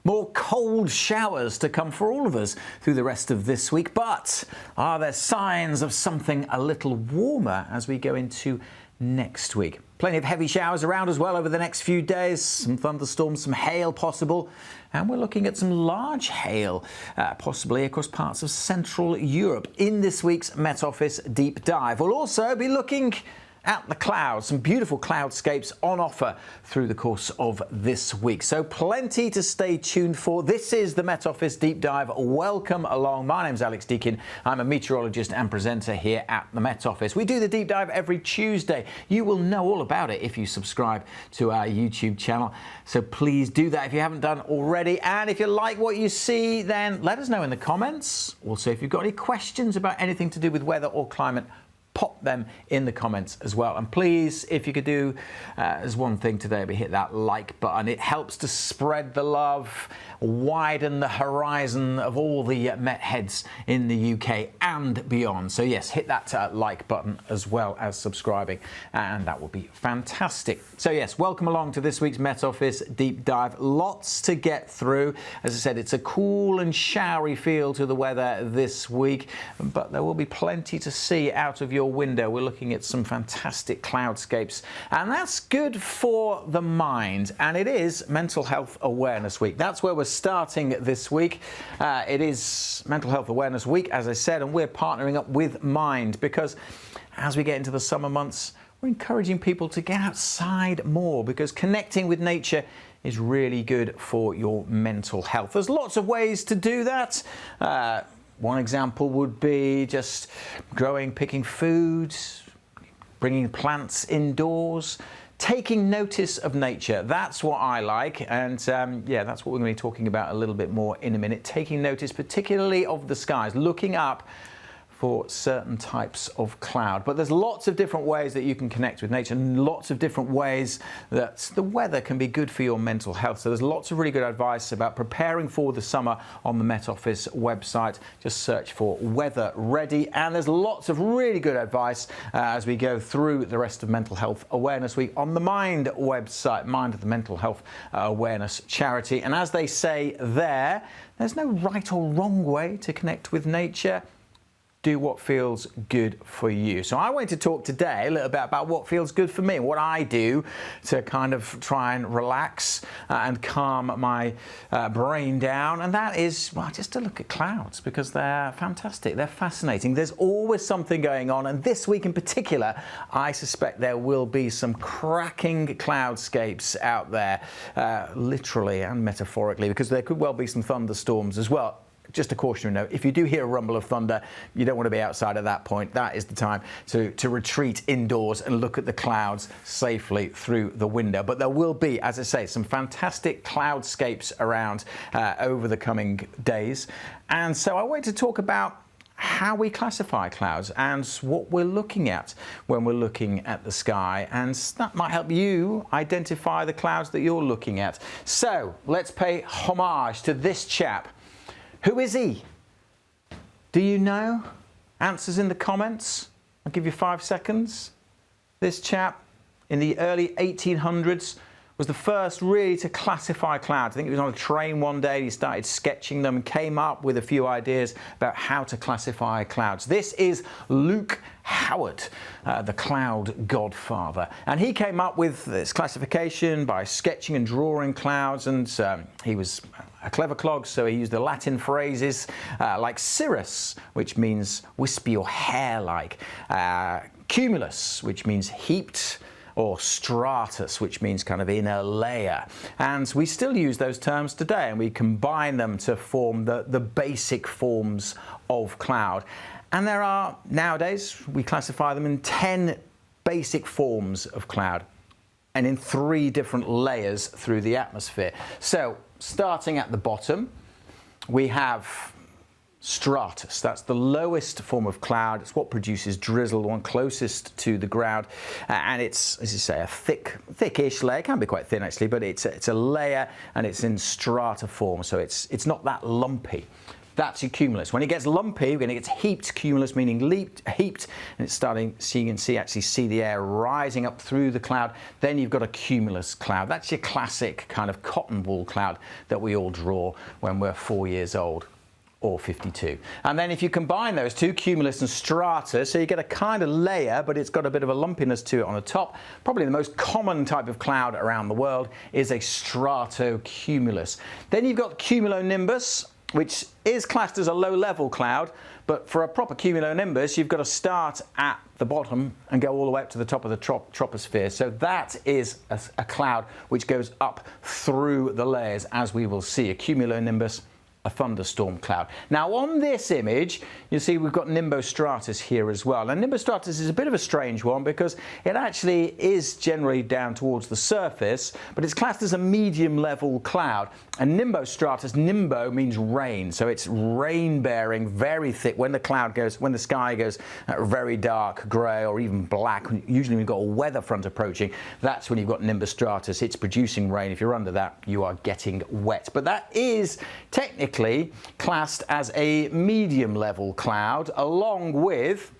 More cold showers to come for all of us through the rest of this week, but are there signs of something a little warmer as we go into next week? Plenty of heavy showers around as well over the next few days, some thunderstorms, some hail possible, and we're looking at some large hail, possibly across parts of Central Europe in this week's Met Office Deep Dive. We'll also be looking at the clouds, some beautiful cloudscapes on offer through the course of this week. So plenty to stay tuned for. This is the Met Office Deep Dive. Welcome along. My name's Alex Deakin. I'm a meteorologist and presenter here at the Met Office. We do the Deep Dive every Tuesday. You will know all about it if you subscribe to our YouTube channel. So please do that if you haven't done already. And if you like what you see, then let us know in the comments. Also, if you've got any questions about anything to do with weather or climate, pop them in the comments as well. And please, if you could do as one thing today, but hit that like button. It helps to spread the love, widen the horizon of all the Met heads in the UK and beyond. So yes, hit that like button as well as subscribing, and that will be fantastic. So yes, welcome along to this week's Met Office Deep Dive. Lots to get through. As I said, it's a cool and showery feel to the weather this week, but there will be plenty to see out of your window. We're looking at some fantastic cloudscapes, and that's good for the mind. And it is Mental Health Awareness Week. That's where we're starting this week. It is Mental Health Awareness Week, as I said, and we're partnering up with Mind because as we get into the summer months, we're encouraging people to get outside more because connecting with nature is really good for your mental health. There's lots of ways to do that. One example would be just growing, picking food, bringing plants indoors, taking notice of nature. That's what I like, and yeah, that's what we're going to be talking about a little bit more in a minute. Taking notice particularly of the skies, looking up for certain types of cloud. But there's lots of different ways that you can connect with nature and lots of different ways that the weather can be good for your mental health. So there's lots of really good advice about preparing for the summer on the Met Office website. Just search for Weather Ready, and there's lots of really good advice as we go through the rest of Mental Health Awareness Week on the Mind website, Mind, the mental health awareness charity. And as they say there's no right or wrong way to connect with nature. Do what feels good for you. So I want to talk today a little bit about what feels good for me, what I do to kind of try and relax and calm my brain down. And that is, well, just to look at clouds because they're fantastic. They're fascinating. There's always something going on. And this week in particular, I suspect there will be some cracking cloudscapes out there, literally and metaphorically, because there could well be some thunderstorms as well. Just a cautionary note, if you do hear a rumble of thunder, you don't want to be outside at that point. That is the time to retreat indoors and look at the clouds safely through the window. But there will be, as I say, some fantastic cloudscapes around over the coming days. And so I want to talk about how we classify clouds and what we're looking at when we're looking at the sky, and that might help you identify the clouds that you're looking at. So let's pay homage to this chap. Who is he? Do you know? Answers in the comments. I'll give you 5 seconds. This chap in the early 1800s was the first really to classify clouds. I think he was on a train one day, he started sketching them and came up with a few ideas about how to classify clouds. This is Luke Howard, the cloud godfather. And he came up with this classification by sketching and drawing clouds, and he was a clever clog, so he used the Latin phrases like cirrus, which means wispy or hair-like, cumulus, which means heaped, or stratus, which means kind of in a layer. And we still use those terms today, and we combine them to form the basic forms of cloud. And there are, nowadays, we classify them in 10 basic forms of cloud and in 3 different layers through the atmosphere. So, starting at the bottom, we have stratus. That's the lowest form of cloud. It's what produces drizzle, the one closest to the ground, and it's, as you say, a thickish layer. It can be quite thin actually, but it's a layer, and it's in strata form, so it's not that lumpy. That's your cumulus. When it gets lumpy, when it gets heaped, cumulus meaning heaped, and it's starting, so you can actually see the air rising up through the cloud, then you've got a cumulus cloud. That's your classic kind of cotton wool cloud that we all draw when we're 4 years old. Or 52. And then if you combine those two, cumulus and stratus, so you get a kind of layer, but it's got a bit of a lumpiness to it on the top. Probably the most common type of cloud around the world is a stratocumulus. Then you've got cumulonimbus, which is classed as a low-level cloud, but for a proper cumulonimbus, you've got to start at the bottom and go all the way up to the top of the troposphere. So that is a cloud which goes up through the layers, as we will see. A cumulonimbus, a thunderstorm cloud. Now on this image, you see we've got nimbostratus here as well. And nimbostratus is a bit of a strange one because it actually is generally down towards the surface, but it's classed as a medium level cloud. And nimbostratus, nimbo means rain, so it's rain bearing, very thick. When the sky goes very dark grey or even black, usually when you've got a weather front approaching, that's when you've got nimbostratus. It's producing rain. If you're under that, you are getting wet. But that is technically classed as a medium level cloud, along with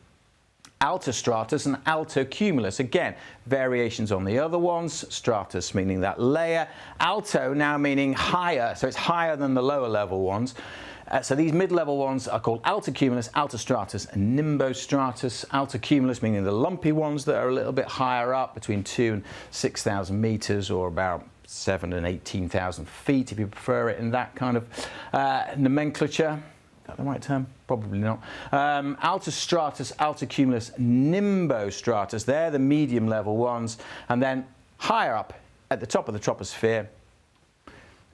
altostratus and altocumulus. Again, variations on the other ones. Stratus meaning that layer, alto now meaning higher, so it's higher than the lower level ones. So these mid-level ones are called altocumulus, altostratus and nimbostratus. Altocumulus meaning the lumpy ones that are a little bit higher up, between 2,000 and 6,000 meters, or about 7,000 and 18,000 feet, if you prefer it in that kind of nomenclature. Is that the right term? Probably not. Altostratus, altocumulus, nimbostratus, they're the medium level ones. And then higher up at the top of the troposphere,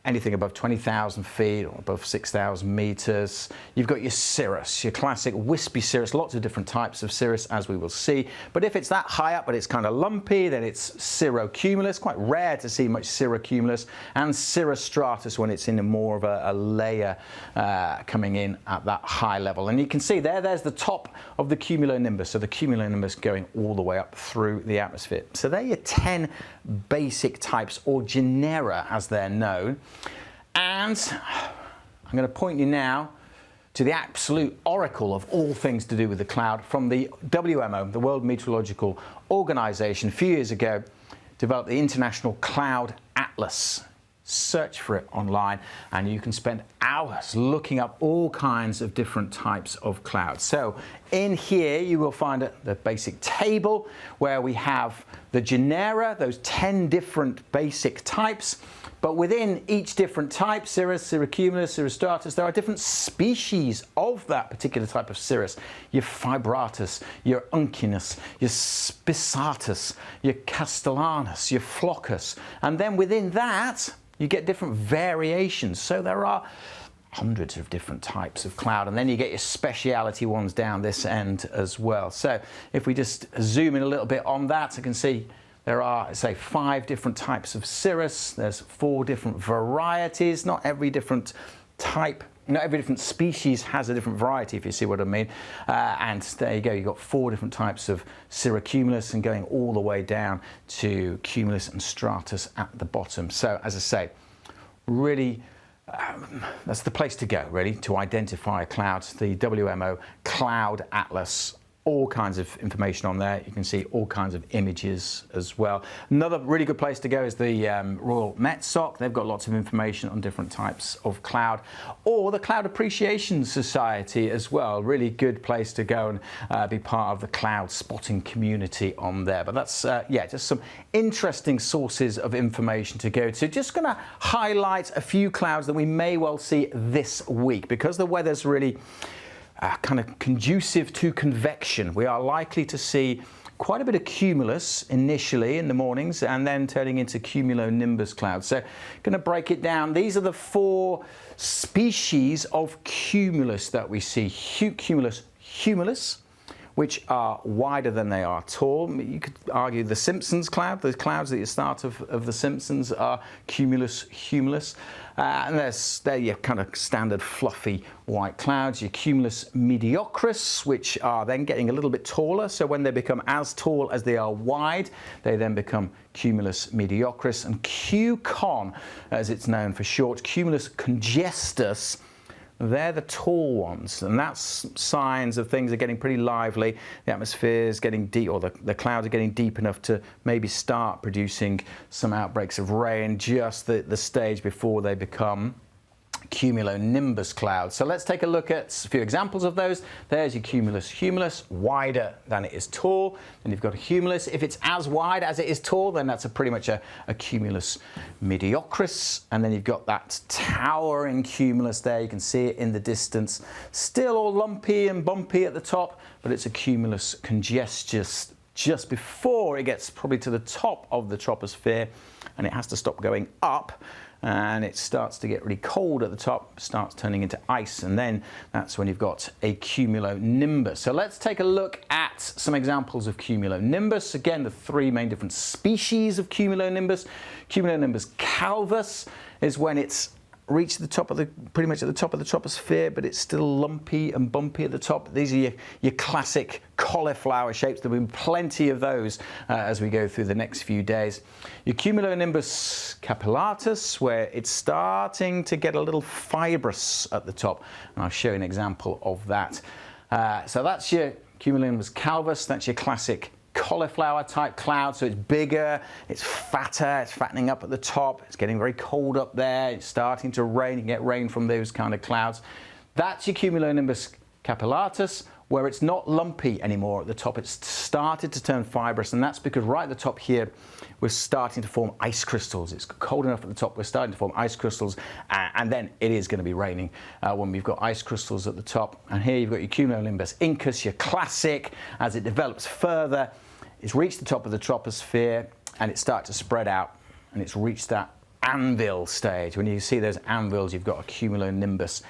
anything above 20,000 feet or above 6,000 meters. You've got your cirrus, your classic wispy cirrus, lots of different types of cirrus, as we will see. But if it's that high up but it's kind of lumpy, then it's cirrocumulus. Quite rare to see much cirrocumulus. And cirrostratus when it's in more of a layer coming in at that high level. And you can see there's the top of the cumulonimbus. So the cumulonimbus going all the way up through the atmosphere. So they're your 10 basic types, or genera as they're known. And I'm going to point you now to the absolute oracle of all things to do with the cloud from the WMO, the World Meteorological Organization. A few years ago, developed the International Cloud Atlas. Search for it online and you can spend hours looking up all kinds of different types of clouds. So in here you will find the basic table where we have the genera, those 10 different basic types. But within each different type, cirrus, cirrocumulus, cirrostratus, there are different species of that particular type of cirrus. Your fibratus, your uncunus, your spisatus, your castellanus, your floccus. And then within that, you get different variations. So there are hundreds of different types of cloud, and then you get your speciality ones down this end as well. So if we just zoom in a little bit on that, you can see there are, say, 5 different types of cirrus. There's 4 different varieties. Not every different type, not every different species has a different variety, if you see what I mean. And there you go, you've got 4 different types of cirrocumulus, and going all the way down to cumulus and stratus at the bottom. So as I say, really that's the place to go, really, to identify clouds. The WMO Cloud Atlas, all kinds of information on there. You can see all kinds of images as well. Another really good place to go is the Royal Met Soc. They've got lots of information on different types of cloud, or the Cloud Appreciation Society as well. Really good place to go and be part of the cloud spotting community on there. But that's, yeah, just some interesting sources of information to go to. Just going to highlight a few clouds that we may well see this week, because the weather's really kind of conducive to convection. We are likely to see quite a bit of cumulus initially in the mornings, and then turning into cumulonimbus clouds. So going to break it down. These are the 4 species of cumulus that we see. Cumulus humulus, which are wider than they are tall. You could argue the Simpsons cloud, the clouds at the start of the Simpsons, are cumulus humulus. And they're your kind of standard fluffy white clouds. Your cumulus mediocris, which are then getting a little bit taller. So when they become as tall as they are wide, they then become cumulus mediocris. And Q-con, as it's known for short, cumulus congestus, they're the tall ones, and that's signs of things are getting pretty lively. The atmosphere is getting deep, or the clouds are getting deep enough to maybe start producing some outbreaks of rain, just the stage before they become cumulonimbus clouds. So let's take a look at a few examples of those. There's your cumulus, wider than it is tall. Then you've got a cumulus. If it's as wide as it is tall, then that's pretty much a cumulus mediocris. And then you've got that towering cumulus there. You can see it in the distance. Still all lumpy and bumpy at the top, but it's a cumulus congestus just before it gets probably to the top of the troposphere, and it has to stop going up. And it starts to get really cold at the top, starts turning into ice, and then that's when you've got a cumulonimbus. So let's take a look at some examples of cumulonimbus. Again, the three main different species of cumulonimbus. Cumulonimbus calvus is when it's reached the top of pretty much at the top of the troposphere, but it's still lumpy and bumpy at the top. These are your classic cauliflower shapes. There'll be plenty of those as we go through the next few days. Your Cumulonimbus capillatus, where it's starting to get a little fibrous at the top, and I'll show you an example of that. So that's your Cumulonimbus calvus. That's your classic cauliflower type cloud. So it's bigger, it's fatter, it's fattening up at the top, it's getting very cold up there, it's starting to rain. You can get rain from those kind of clouds. That's your Cumulonimbus capillatus, where it's not lumpy anymore at the top. It's started to turn fibrous, and that's because right at the top here we're starting to form ice crystals. It's cold enough at the top, we're starting to form ice crystals, and then it is going to be raining when we've got ice crystals at the top. And here you've got your Cumulonimbus incus, your classic. As it develops further, it's reached the top of the troposphere and it starts to spread out, and it's reached that anvil stage. When you see those anvils, you've got a Cumulonimbus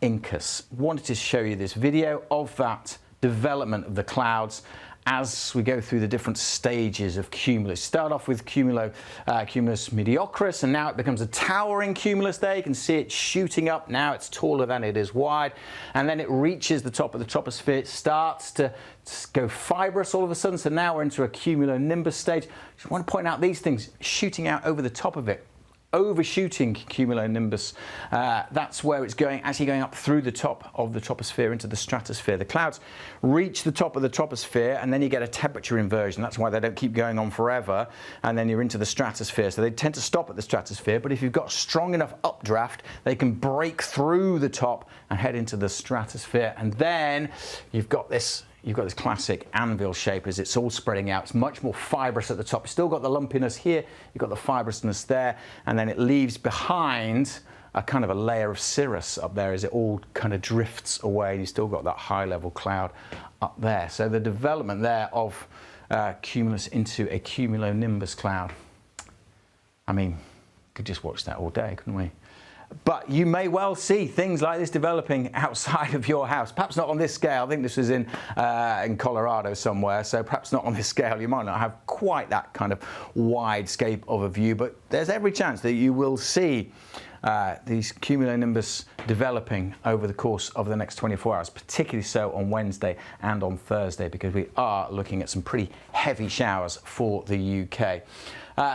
incus. Wanted to show you this video of that development of the clouds as we go through the different stages of cumulus. Start off with cumulus mediocris, and now it becomes a towering cumulus there. You can see it shooting up. Now it's taller than it is wide, and then it reaches the top of the troposphere. It starts to go fibrous all of a sudden, so now we're into a cumulonimbus stage. Just want to point out these things shooting out over the top of it. Overshooting cumulonimbus, that's where it's actually going up through the top of the troposphere into the stratosphere. The clouds reach the top of the troposphere, and then you get a temperature inversion. That's why they don't keep going on forever, and then you're into the stratosphere. So they tend to stop at the stratosphere, but if you've got strong enough updraft, they can break through the top and head into the stratosphere. And then you've got this classic anvil shape as it's all spreading out. It's much more fibrous at the top. You've still got the lumpiness here, you've got the fibrousness there, and then it leaves behind a kind of a layer of cirrus up there as it all kind of drifts away, and you've still got that high level cloud up there. So the development there of cumulus into a cumulonimbus cloud, I mean, could just watch that all day, couldn't we? But you may well see things like this developing outside of your house. Perhaps not on this scale. I think this was in Colorado somewhere, so perhaps not on this scale. You might not have quite that kind of wide scape of a view, but there's every chance that you will see these cumulonimbus developing over the course of the next 24 hours, particularly so on Wednesday and on Thursday, because we are looking at some pretty heavy showers for the UK.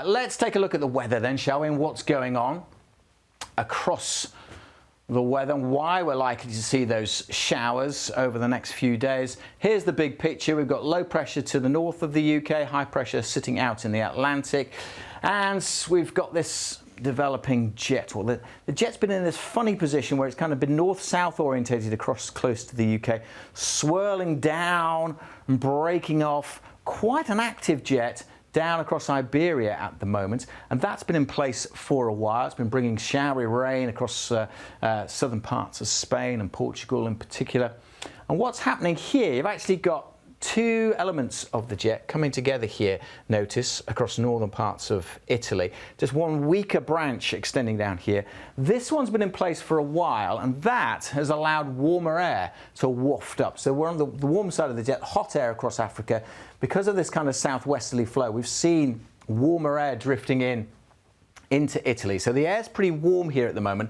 Let's take a look at the weather then, shall we, and what's going on across the weather and why we're likely to see those showers over the next few days. Here's the big picture. We've got low pressure to the north of the UK, high pressure sitting out in the Atlantic, and we've got this developing jet. Well, the jet's been in this funny position where it's kind of been north-south orientated across close to the UK, swirling down and breaking off. Quite an active jet down across Iberia at the moment, and that's been in place for a while. It's been bringing showery rain across southern parts of Spain and Portugal in particular. And what's happening here, you've actually got two elements of the jet coming together here, notice, across northern parts of Italy. Just one weaker branch extending down here. This one's been in place for a while, and that has allowed warmer air to waft up. So we're on the warm side of the jet, hot air across Africa. Because of this kind of southwesterly flow, we've seen warmer air drifting into Italy. So the air's pretty warm here at the moment,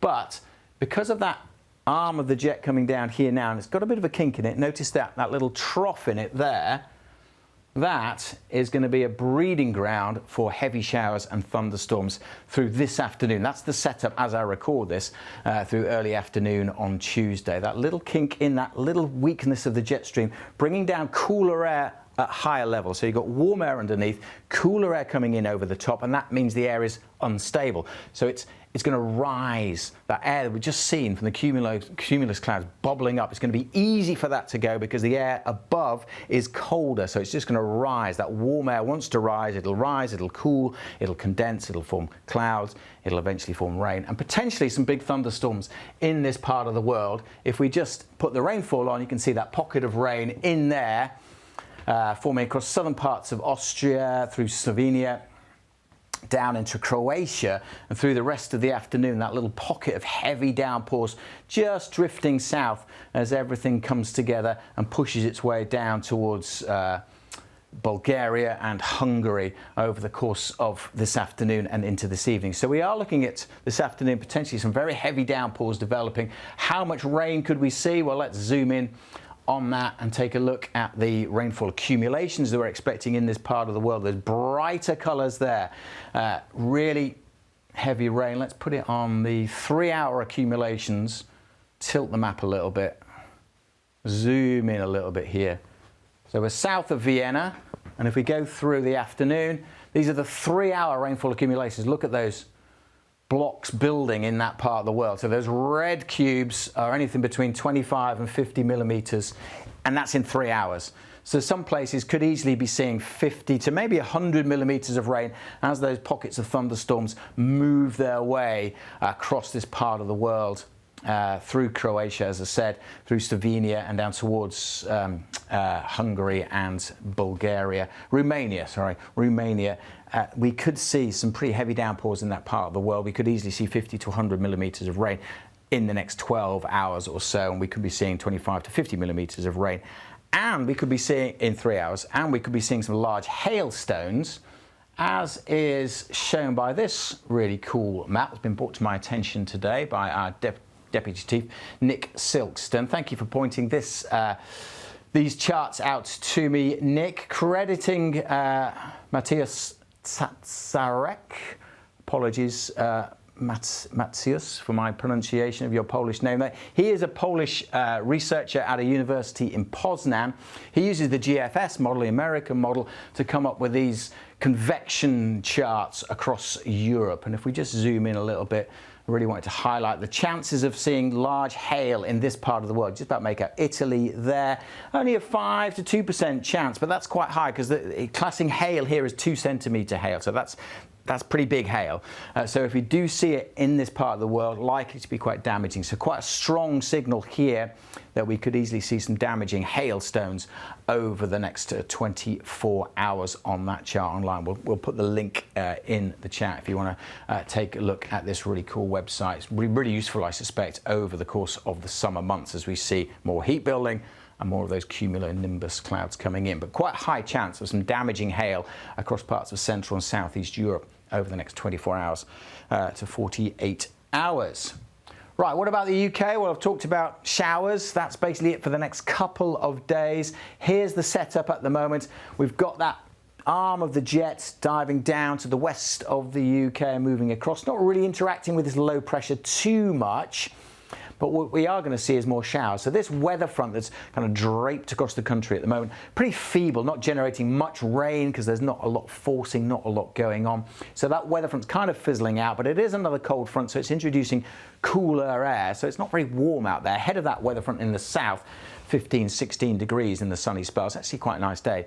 but because of that arm of the jet coming down here now, and it's got a bit of a kink in it. Notice that little trough in it there. that is going to be a breeding ground for heavy showers and thunderstorms through this afternoon. That's the setup as I record this through early afternoon on Tuesday. That little kink in that little weakness of the jet stream, bringing down cooler air at higher levels. So you've got warm air underneath, cooler air coming in over the top, and that means the air is unstable. So it's going to rise. That air that we've just seen from the cumulus clouds bubbling up, it's going to be easy for that to go because the air above is colder. So it's just going to rise. That warm air wants to rise, it'll cool, it'll condense, it'll form clouds, it'll eventually form rain, and potentially some big thunderstorms in this part of the world. If we just put the rainfall on, you can see that pocket of rain in there, forming across southern parts of Austria, through Slovenia, down into Croatia, and through the rest of the afternoon, that little pocket of heavy downpours just drifting south as everything comes together and pushes its way down towards Bulgaria and Hungary over the course of this afternoon and into this evening. So we are looking at this afternoon potentially some very heavy downpours developing. How much rain could we see? Well, let's zoom in on that and take a look at the rainfall accumulations that we're expecting in this part of the world. There's brighter colours there, really heavy rain. Let's put it on the 3-hour accumulations, tilt the map a little bit, zoom in a little bit here. So we're south of Vienna, and if we go through the afternoon, these are the 3-hour rainfall accumulations. Look at those blocks building in that part of the world. So those red cubes are anything between 25 and 50 millimeters, and that's in 3 hours. So some places could easily be seeing 50 to maybe 100 millimeters of rain as those pockets of thunderstorms move their way across this part of the world, through Croatia, as I said, through Slovenia and down towards Hungary and Bulgaria. Romania. We could see some pretty heavy downpours in that part of the world. We could easily see 50 to 100 millimeters of rain in the next 12 hours or so, and we could be seeing 25 to 50 millimeters of rain. And we could be seeing in 3 hours, and we could be seeing some large hailstones, as is shown by this really cool map that's been brought to my attention today by our Deputy Chief, Nick Silkston. Thank you for pointing these charts out to me, Nick. Crediting Matthias Tsarek. Apologies, Matthias, for my pronunciation of your Polish name there. He is a Polish researcher at a university in Poznan. He uses the GFS model, the American model, to come up with these convection charts across Europe. And if we just zoom in a little bit, I really wanted to highlight the chances of seeing large hail in this part of the world. Just about make out Italy there. Only a 5 to 2% chance, but that's quite high because classing hail here as 2 centimetre hail. So that's pretty big hail. So if we do see it in this part of the world, likely to be quite damaging. So quite a strong signal here that we could easily see some damaging hailstones over the next 24 hours on that chart online. We'll put the link in the chat if you want to take a look at this really cool website. It's really useful, I suspect, over the course of the summer months as we see more heat building and more of those cumulonimbus clouds coming in. But quite a high chance of some damaging hail across parts of Central and Southeast Europe over the next 24 hours to 48 hours. Right, what about the UK? Well, I've talked about showers. That's basically it for the next couple of days. Here's the setup at the moment. We've got that arm of the jet diving down to the west of the UK and moving across, not really interacting with this low pressure too much. But what we are going to see is more showers. So this weather front that's kind of draped across the country at the moment, pretty feeble, not generating much rain because there's not a lot forcing, not a lot going on. So that weather front's kind of fizzling out, but it is another cold front, so it's introducing cooler air. So it's not very warm out there. Ahead of that weather front in the south, 15, 16 degrees in the sunny spells. Actually quite a nice day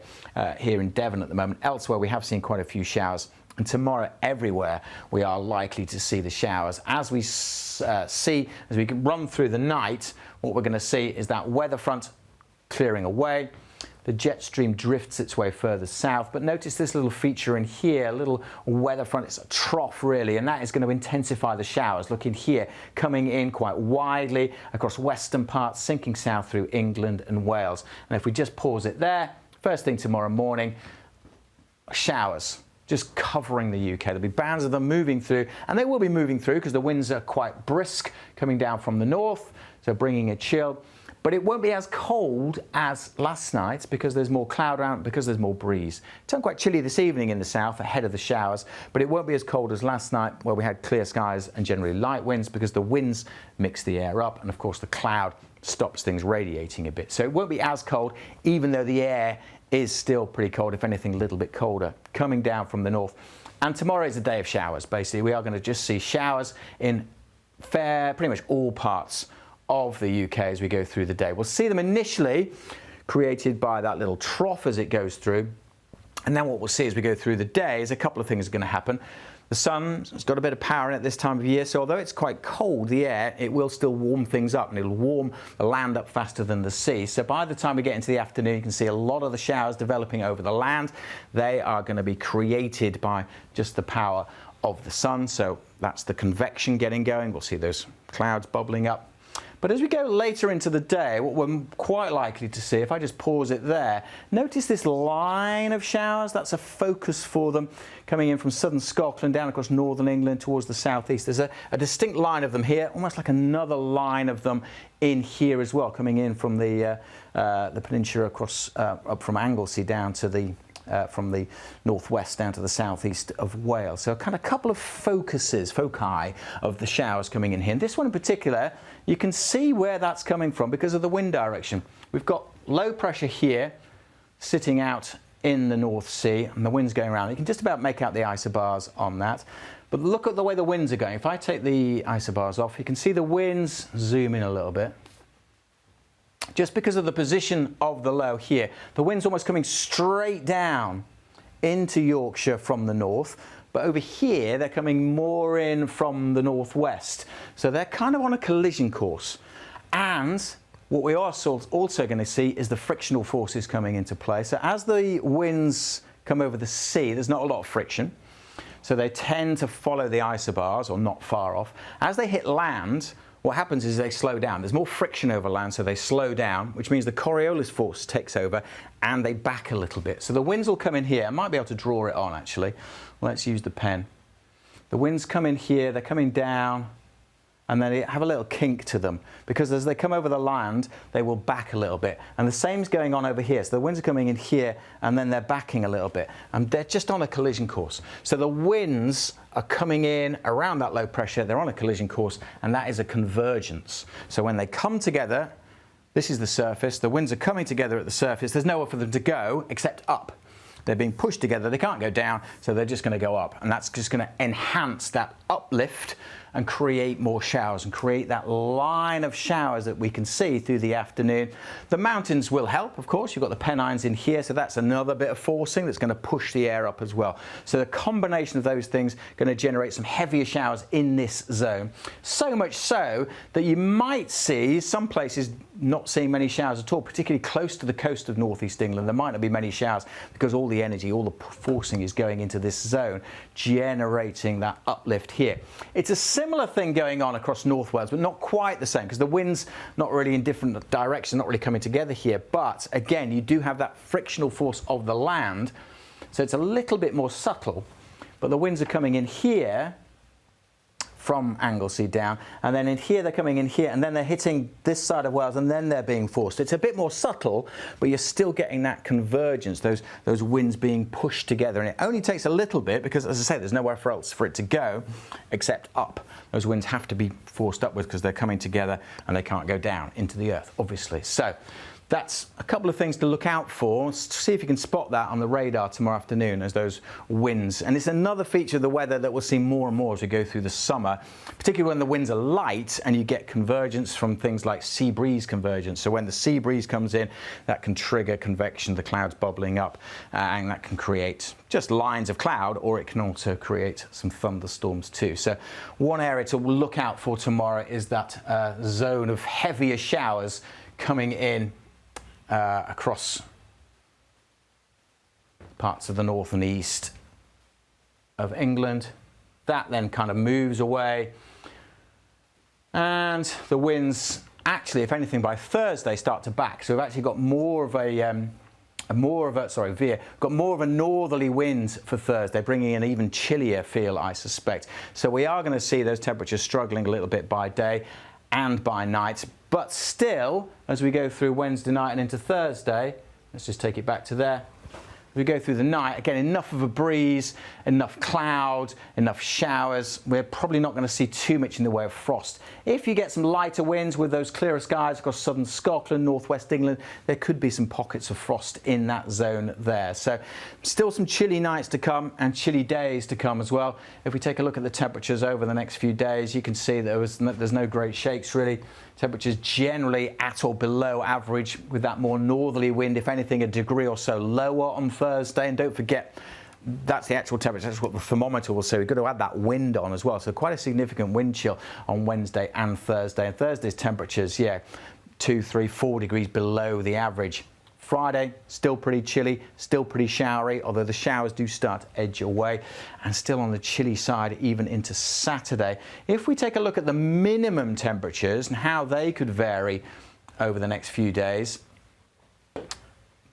here in Devon at the moment. Elsewhere, we have seen quite a few showers. And tomorrow, everywhere, we are likely to see the showers. As we as we run through the night, what we're going to see is that weather front clearing away. The jet stream drifts its way further south. But notice this little feature in here, a little weather front. It's a trough, really, and that is going to intensify the showers. Look in here, coming in quite widely across western parts, sinking south through England and Wales. And if we just pause it there, first thing tomorrow morning, showers just covering the UK. There'll be bands of them moving through, and they will be moving through because the winds are quite brisk coming down from the north, so bringing a chill. But it won't be as cold as last night because there's more cloud around, because there's more breeze. It turned quite chilly this evening in the south ahead of the showers, but it won't be as cold as last night where we had clear skies and generally light winds because the winds mix the air up, and of course the cloud stops things radiating a bit. So it won't be as cold, even though the air is still pretty cold, if anything a little bit colder, coming down from the north. And tomorrow is a day of showers. Basically, we are going to just see showers in pretty much all parts of the UK as we go through the day. We'll see them initially created by that little trough as it goes through. And then what we'll see as we go through the day is a couple of things are going to happen. The sun's got a bit of power in it this time of year, so although it's quite cold, the air, it will still warm things up, and it'll warm the land up faster than the sea. So by the time we get into the afternoon, you can see a lot of the showers developing over the land. They are going to be created by just the power of the sun. So that's the convection getting going. We'll see those clouds bubbling up. But as we go later into the day, what we're quite likely to see, if I just pause it there, notice this line of showers. That's a focus for them coming in from southern Scotland down across northern England towards the southeast. There's a distinct line of them here, almost like another line of them in here as well, coming in from the peninsula across up from Anglesey down to the from the northwest down to the southeast of Wales. So a kind of couple of foci of the showers coming in here. And this one in particular, you can see where that's coming from because of the wind direction. We've got low pressure here sitting out in the North Sea, and the wind's going around. You can just about make out the isobars on that. But look at the way the winds are going. If I take the isobars off, you can see the winds zoom in a little bit. Just because of the position of the low here, the wind's almost coming straight down into Yorkshire from the north, but over here they're coming more in from the northwest. So they're kind of on a collision course. And what we are also going to see is the frictional forces coming into play. So as the winds come over the sea, there's not a lot of friction. So they tend to follow the isobars, or not far off. As they hit land, what happens is they slow down. There's more friction over land, so they slow down, which means the Coriolis force takes over and they back a little bit. So the winds will come in here. I might be able to draw it on, actually. Let's use the pen. The winds come in here, they're coming down, and then they have a little kink to them, because as they come over the land, they will back a little bit. And the same's going on over here. So the winds are coming in here, and then they're backing a little bit. And they're just on a collision course. So the winds are coming in around that low pressure. They're on a collision course, and that is a convergence. So when they come together, this is the surface. The winds are coming together at the surface. There's nowhere for them to go except up. They're being pushed together. They can't go down, so they're just going to go up. And that's just going to enhance that uplift and create more showers and create that line of showers that we can see through the afternoon. The mountains will help, of course. You've got the Pennines in here, so that's another bit of forcing that's going to push the air up as well. So the combination of those things going to generate some heavier showers in this zone. So much so that you might see some places not seeing many showers at all, particularly close to the coast of northeast England. There might not be many showers because all the energy, all the forcing is going into this zone, generating that uplift here. It's a similar thing going on across North Wales, but not quite the same because the wind's not really in different directions, not really coming together here. But again, you do have that frictional force of the land, so it's a little bit more subtle. But the winds are coming in here from Anglesey down, and then in here they're coming in here, and then they're hitting this side of Wales, and then they're being forced. It's a bit more subtle, but you're still getting that convergence, those winds being pushed together. And it only takes a little bit because, as I say, there's nowhere else for it to go except up. Those winds have to be forced upwards because they're coming together and they can't go down into the earth, obviously. So that's a couple of things to look out for. See if you can spot that on the radar tomorrow afternoon as those winds. And it's another feature of the weather that we'll see more and more as we go through the summer, particularly when the winds are light and you get convergence from things like sea breeze convergence. So when the sea breeze comes in, that can trigger convection, the clouds bubbling up, and that can create just lines of cloud, or it can also create some thunderstorms too. So one area to look out for tomorrow is that zone of heavier showers coming in across parts of the north and east of England. That then kind of moves away, and the winds actually, if anything, by Thursday start to back. So we've actually got more of a northerly wind for Thursday, bringing an even chillier feel, I suspect. So we are going to see those temperatures struggling a little bit by day. and by night. But still, as we go through Wednesday night and into Thursday, let's just take it back to there. We go through the night, again, enough of a breeze, enough cloud, enough showers. We're probably not going to see too much in the way of frost. If you get some lighter winds with those clearer skies across southern Scotland, northwest England, there could be some pockets of frost in that zone there. So still some chilly nights to come and chilly days to come as well. If we take a look at the temperatures over the next few days, you can see there's no great shakes really. Temperatures generally at or below average with that more northerly wind, if anything a degree or so lower on Thursday. And don't forget, that's the actual temperature, that's what the thermometer will say. We've got to add that wind on as well. So quite a significant wind chill on Wednesday and Thursday. And Thursday's temperatures, 2, 3, 4 degrees below the average. Friday, still pretty chilly, still pretty showery, although the showers do start to edge away, and still on the chilly side even into Saturday. If we take a look at the minimum temperatures and how they could vary over the next few days,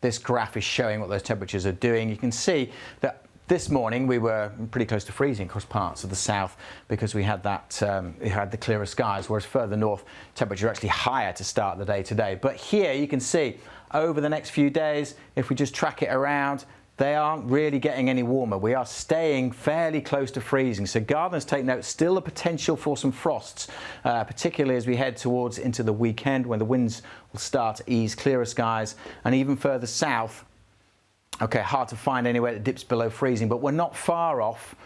this graph is showing what those temperatures are doing. You can see that this morning we were pretty close to freezing across parts of the south because we had the clearer skies, whereas further north temperatures are actually higher to start the day today. But here you can see over the next few days, if we just track it around, they aren't really getting any warmer. We are staying fairly close to freezing. So gardeners, take note, still a potential for some frosts, particularly as we head towards into the weekend when the winds will start to ease, clearer skies, and even further south. Okay, hard to find anywhere that dips below freezing, but we're not far off,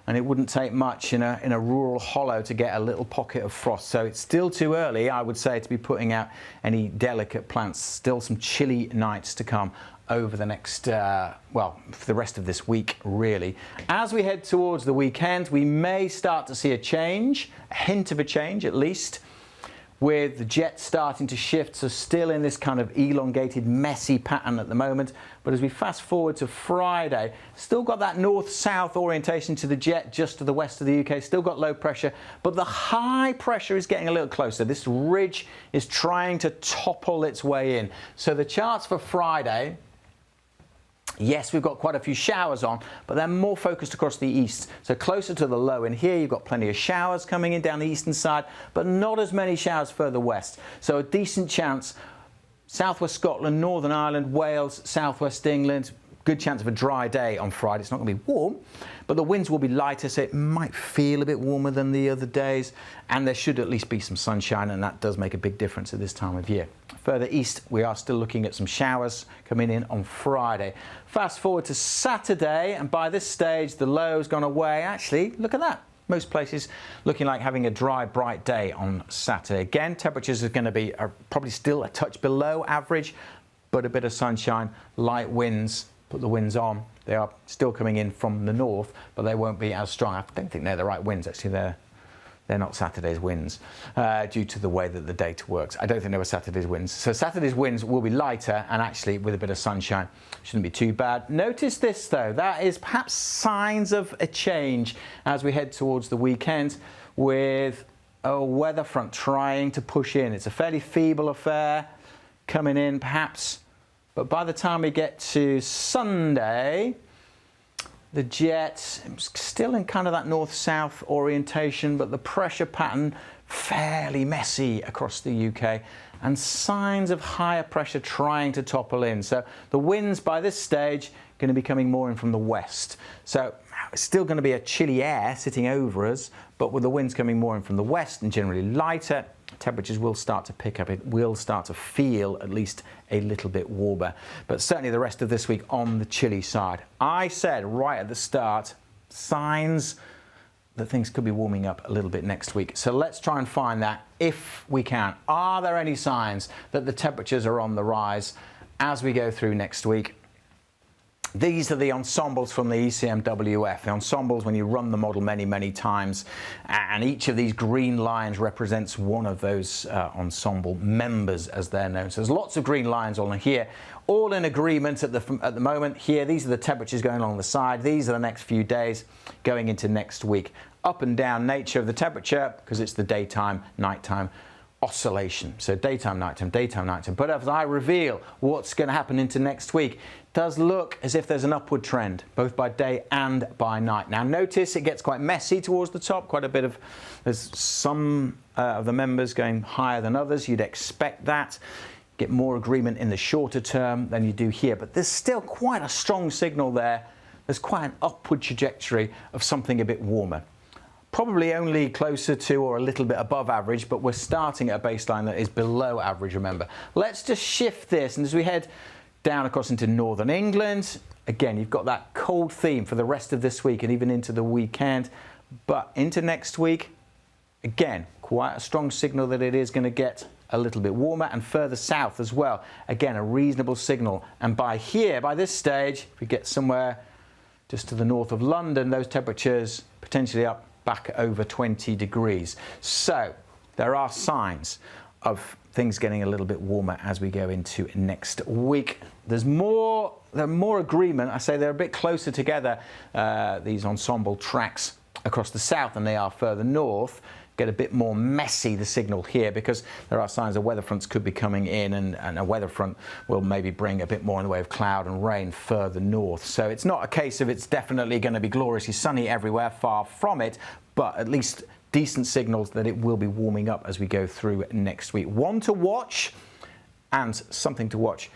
and it wouldn't take much in a rural hollow to get a little pocket of frost. So it's still too early, I would say, to be putting out any delicate plants. Still some chilly nights to come over the next, for the rest of this week, really. As we head towards the weekend, we may start to see a change, a hint of a change at least, with the jet starting to shift, so still in this kind of elongated, messy pattern at the moment. But as we fast forward to Friday, still got that north-south orientation to the jet just to the west of the UK, still got low pressure, but the high pressure is getting a little closer. This ridge is trying to topple its way in. So the charts for Friday, yes, we've got quite a few showers on, but they're more focused across the east, so closer to the low. And here you've got plenty of showers coming in down the eastern side, but not as many showers further west. So a decent chance, southwest Scotland, Northern Ireland, Wales, southwest England, good chance of a dry day on Friday. It's not going to be warm, but the winds will be lighter, so it might feel a bit warmer than the other days, and there should at least be some sunshine, and that does make a big difference at this time of year. Further east, we are still looking at some showers coming in on Friday. Fast forward to Saturday, and by this stage, the low's gone away. Actually, look at that. Most places looking like having a dry, bright day on Saturday. Again, temperatures are going to be probably still a touch below average, but a bit of sunshine, light winds. Put the winds on. They are still coming in from the north, but they won't be as strong. I don't think they're the right winds. Actually, they're not Saturday's winds due to the way that the data works. I don't think they were Saturday's winds. So Saturday's winds will be lighter, and actually with a bit of sunshine, shouldn't be too bad. Notice this though, that is perhaps signs of a change as we head towards the weekend with a weather front trying to push in. It's a fairly feeble affair coming in perhaps, but by the time we get to Sunday, the jet still in kind of that north-south orientation, but the pressure pattern fairly messy across the UK, and signs of higher pressure trying to topple in. So the winds by this stage going to be coming more in from the west. So it's still going to be a chilly air sitting over us, but with the winds coming more in from the west and generally lighter, temperatures will start to pick up. It will start to feel at least a little bit warmer, but certainly the rest of this week on the chilly side. I said right at the start, signs that things could be warming up a little bit next week. So let's try and find that if we can. Are there any signs that the temperatures are on the rise as we go through next week? These are the ensembles from the ECMWF. The ensembles, when you run the model many, many times, and each of these green lines represents one of those ensemble members, as they're known. So there's lots of green lines on here, all in agreement at the moment. Here, these are the temperatures going along the side. These are the next few days going into next week. Up and down nature of the temperature, because it's the daytime, nighttime oscillation. So daytime, nighttime, daytime, nighttime. But as I reveal what's going to happen into next week, it does look as if there's an upward trend, both by day and by night. Now notice it gets quite messy towards the top, quite a bit of, there's some of the members going higher than others. You'd expect that. Get more agreement in the shorter term than you do here, but there's still quite a strong signal there. There's quite an upward trajectory of something a bit warmer. Probably only closer to or a little bit above average, but we're starting at a baseline that is below average, remember. Let's just shift this, and as we head down across into northern England, again, you've got that cold theme for the rest of this week and even into the weekend. But into next week, again, quite a strong signal that it is going to get a little bit warmer, and further south as well. Again, a reasonable signal. And by this stage, if we get somewhere just to the north of London, those temperatures potentially up back over 20 degrees. So there are signs of things getting a little bit warmer as we go into next week. There's more agreement. I say they're a bit closer together, these ensemble tracks across the south than they are further north. Get a bit more messy, the signal here, because there are signs of weather fronts could be coming in, and a weather front will maybe bring a bit more in the way of cloud and rain further north. So it's not a case of it's definitely going to be gloriously sunny everywhere, far from it, but at least decent signals that it will be warming up as we go through next week. One to watch and something to watch,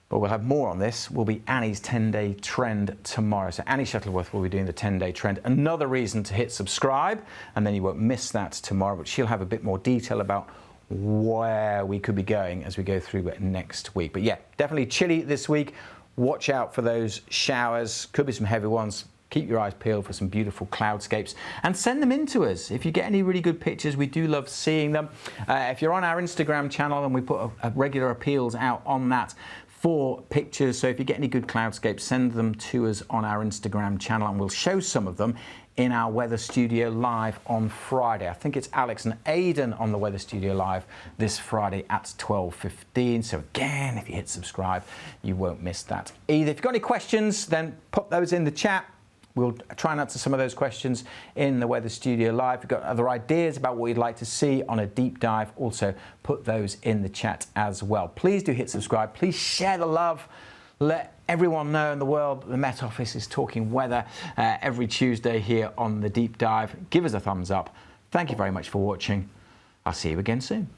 but we'll have more on this, will be Annie's 10-day trend tomorrow. So Annie Shuttleworth will be doing the 10-day trend. Another reason to hit subscribe, and then you won't miss that tomorrow, but she'll have a bit more detail about where we could be going as we go through next week. But yeah, definitely chilly this week. Watch out for those showers. Could be some heavy ones. Keep your eyes peeled for some beautiful cloudscapes, and send them in to us. If you get any really good pictures, we do love seeing them. If you're on our Instagram channel, and we put a regular appeals out on that for pictures, so if you get any good cloudscapes, send them to us on our Instagram channel, and we'll show some of them in our Weather Studio Live on Friday. I think it's Alex and Aidan on the Weather Studio Live this Friday at 12:15. So again, if you hit subscribe, you won't miss that either. If you've got any questions, then pop those in the chat. We'll try and answer some of those questions in the Weather Studio Live. If you've got other ideas about what you'd like to see on a deep dive, also put those in the chat as well. Please do hit subscribe. Please share the love. Let everyone know in the world the Met Office is talking weather every Tuesday here on the Deep Dive. Give us a thumbs up. Thank you very much for watching. I'll see you again soon.